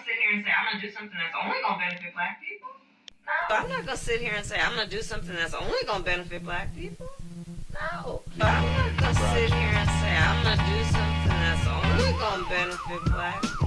sit here and say I'm gonna do something that's only gonna benefit black people. No. I'm not gonna sit here and say I'm gonna do something that's only gonna benefit black people. No. I'm not gonna sit here and say I'm gonna do something that's only gonna benefit black people.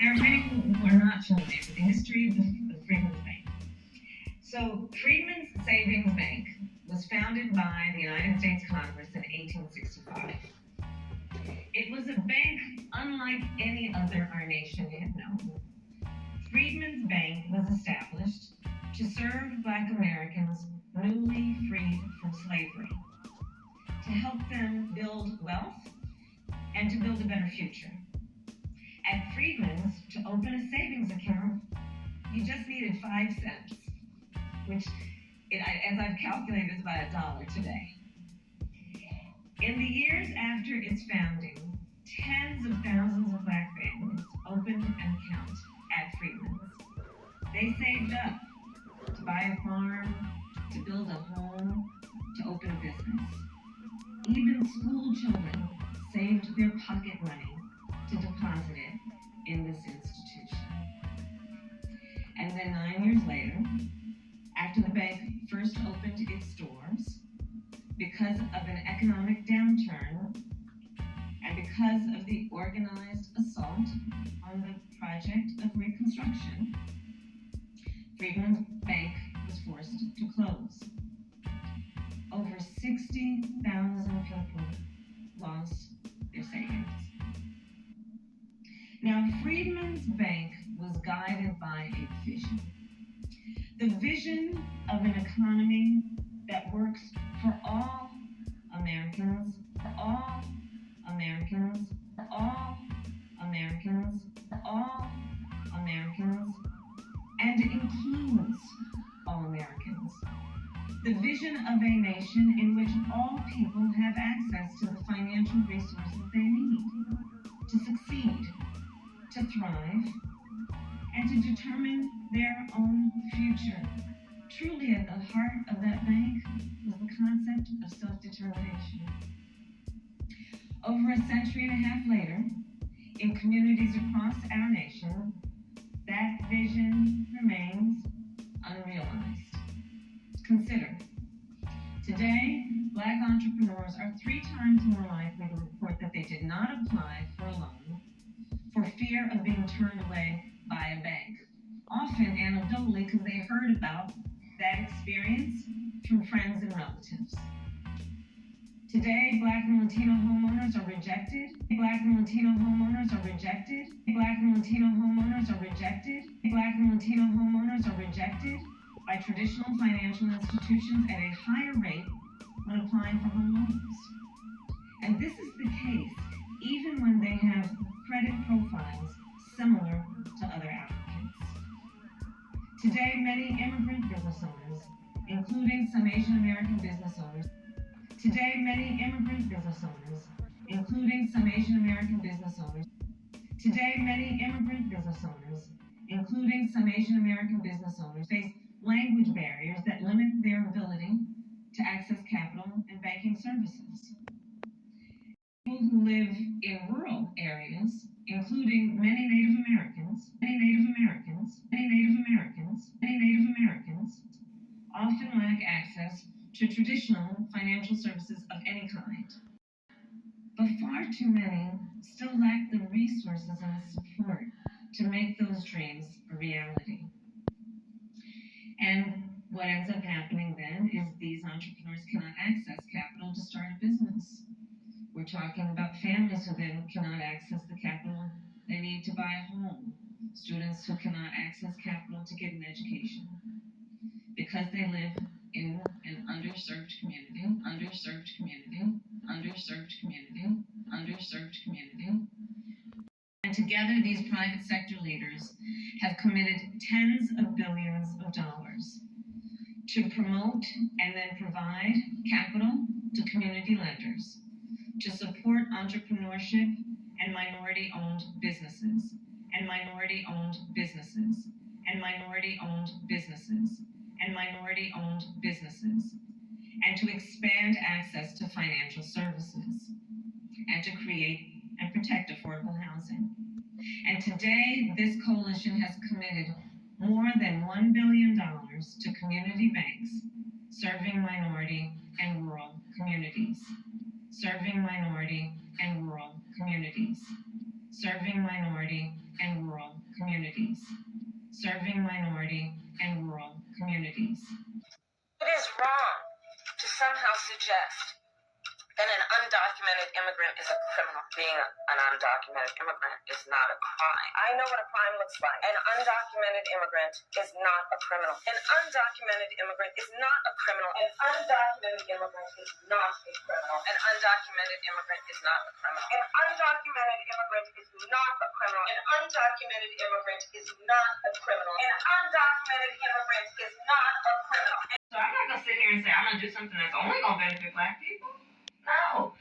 There are many who are not familiar with the history of the Freedmen's Bank. So, Freedmen's Savings Bank was founded by the United States Congress in 1865. It was a bank unlike any other our nation had known. Freedmen's Bank was established to serve Black Americans newly freed from slavery, to help them build wealth and to build a better future. At Freedmen's, to open a savings account, you just needed 5 cents, which, as I've calculated, is about $1 today. In the years after its founding, tens of thousands of Black families opened an account at Freedmen's. They saved up to buy a farm, to build a home, to open a business. Even school children saved their pocket money to deposit it in this institution. And then 9 years later, after the bank first opened its doors, because of an economic downturn and because of the organized assault on the project of Reconstruction, Freedmen's Bank was forced to close. Over 60,000 people lost their savings. Now, Freedmen's Bank was guided by a vision. The vision of an economy that works for all Americans, for all Americans, for all Americans, for all Americans, and includes all Americans. The vision of a nation in which all people have access to the financial resources they need to succeed, to thrive, and to determine their own future. Truly at the heart of that bank was the concept of self-determination. Over a century and a half later, in communities across our nation, that vision remains unrealized. Consider, today, Black entrepreneurs are 3 times more likely to report that they did not apply for a loan for fear of being turned away by a bank, often anecdotally because they heard about that experience from friends and relatives. Today, Black and Latino homeowners are rejected. Black and Latino homeowners are rejected. Black and Latino homeowners are rejected. Black and Latino homeowners are rejected by traditional financial institutions at a higher rate when applying for home loans. And this is the case even when they have credit profiles similar to other applicants. Today, many immigrant business owners, including some Asian American business owners, Today, many immigrant business owners, including some Asian American business owners, face language barriers that limit their ability to access capital and banking services. People who live in rural areas, including many Native Americans, often lack access to traditional financial services of any kind. But far too many still lack the resources and the support to make those dreams a reality. And what ends up happening then is these entrepreneurs cannot access capital to start a business. We're talking about families who then cannot access the capital they need to buy a home, students who cannot access capital to get an education, because they live in an underserved community. And together, these private sector leaders have committed tens of billions of dollars to promote and then provide capital to community lenders, to support entrepreneurship and minority-owned businesses, minority-owned businesses and minority-owned businesses, and to expand access to financial services, and to create and protect affordable housing. And today, this coalition has committed more than $1 billion to community banks serving minority and rural communities. Serving minority and rural communities. Serving minority and rural communities. Serving minority and rural communities. It is wrong to somehow suggest that an undocumented immigrant is a criminal. Being an undocumented immigrant is not a crime. I know what a crime looks like. An undocumented immigrant is not a criminal. An undocumented immigrant is not a criminal. An undocumented immigrant is not a criminal. An undocumented immigrant is not a criminal. An undocumented immigrant is not a criminal. An undocumented immigrant is not a criminal. An undocumented immigrant is not a criminal. So I'm not going to sit here and say I'm going to do something that's only going to benefit Black people. No,